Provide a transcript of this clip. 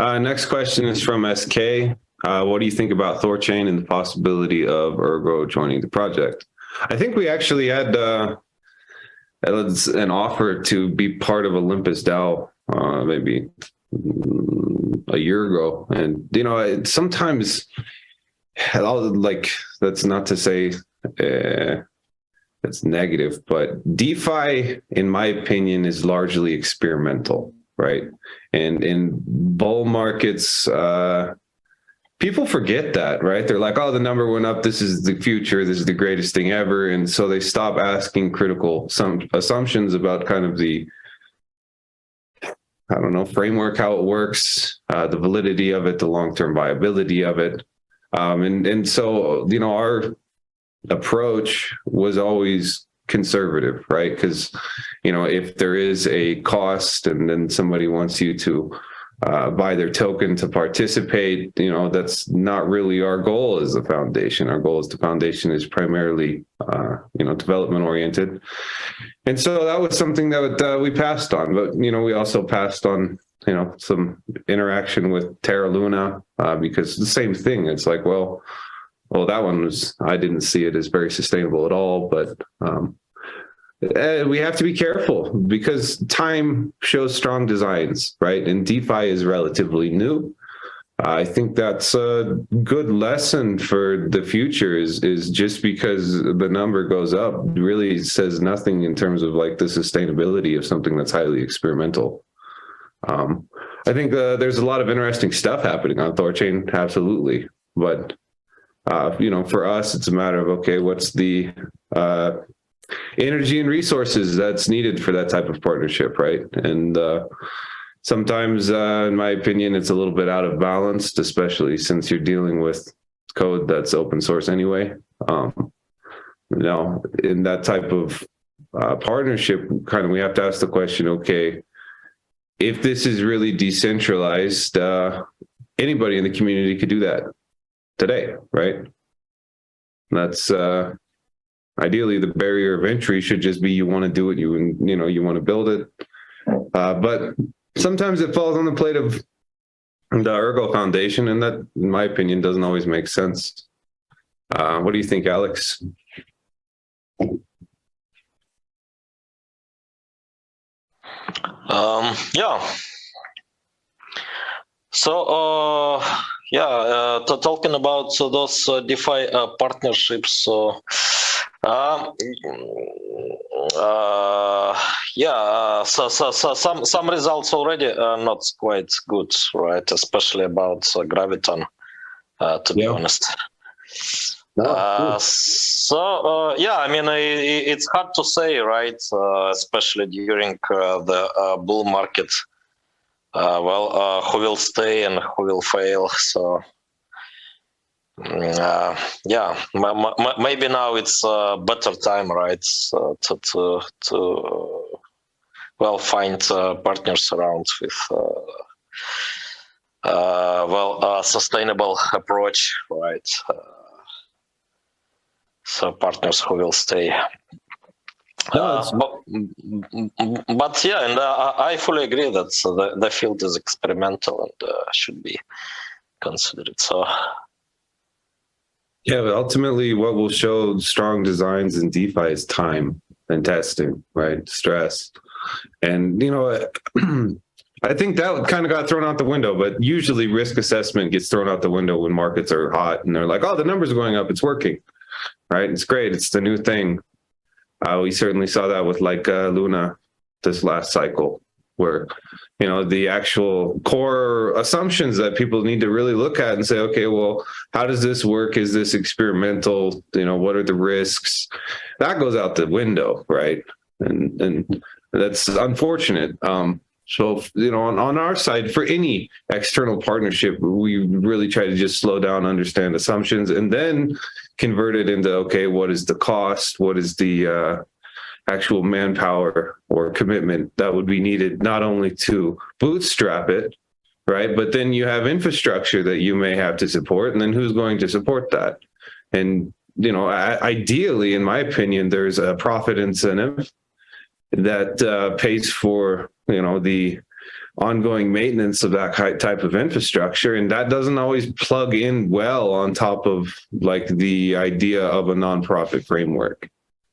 Next question is from SK. What do you think about THORChain and the possibility of Ergo joining the project? I think we actually had an offer to be part of Olympus DAO maybe a year ago. And, sometimes, that's not to say that's negative, but DeFi, in my opinion, is largely experimental, right? And in bull markets, people forget that, right? They're like, oh, the number went up. This is the future. This is the greatest thing ever. And so they stop asking critical assumptions about kind of the, framework, how it works, the validity of it, the long-term viability of it. And so, our approach was always conservative, right? Because, if there is a cost and then somebody wants you to buy their token to participate, that's not really our goal as the foundation. Our goal as the foundation is primarily, development oriented. And so that was something that we passed on, but, we also passed on, some interaction with Terra Luna, because the same thing. It's like, well, that one was, I didn't see it as very sustainable at all, but we have to be careful because time shows strong designs, right? And DeFi is relatively new. I think that's a good lesson for the future is just because the number goes up really says nothing in terms of like the sustainability of something that's highly experimental. I think there's a lot of interesting stuff happening on THORChain, absolutely. But, for us, it's a matter of, okay, what's the energy and resources that's needed for that type of partnership, right? And sometimes, in my opinion, it's a little bit out of balance, especially since you're dealing with code that's open source anyway. In that type of partnership, kind of we have to ask the question, okay, if this is really decentralized, anybody in the community could do that today, right? That's ideally the barrier of entry should just be you want to do it, you want to build it. But sometimes it falls on the plate of the Ergo Foundation, and that, in my opinion, doesn't always make sense. What do you think, Alex? Yeah. So, talking about those DeFi partnerships, some results already are not quite good, right? Especially about Graviton, to be honest. It's hard to say, right? Especially during the bull market. Who will stay and who will fail? So, maybe now it's a better time, right? To find partners around with sustainable approach, right? So partners who will stay. But yeah, and I fully agree that the field is experimental and should be considered. So yeah, but ultimately, what will show strong designs in DeFi is time and testing, right? Stress, and I think that kind of got thrown out the window. But usually, risk assessment gets thrown out the window when markets are hot, and they're like, "Oh, the numbers are going up; it's working." Right? It's great. It's the new thing. We certainly saw that with Luna this last cycle, where, the actual core assumptions that people need to really look at and say, okay, well, how does this work? Is this experimental? What are the risks? That goes out the window, right? And that's unfortunate. So, on our side, for any external partnership, we really try to just slow down, understand assumptions, and then convert it into, okay, what is the cost? What is the actual manpower or commitment that would be needed, not only to bootstrap it, right? But then you have infrastructure that you may have to support, and then who's going to support that? And, ideally, in my opinion, there's a profit incentive that pays for, the ongoing maintenance of that type of infrastructure, and that doesn't always plug in well on top of like the idea of a nonprofit framework.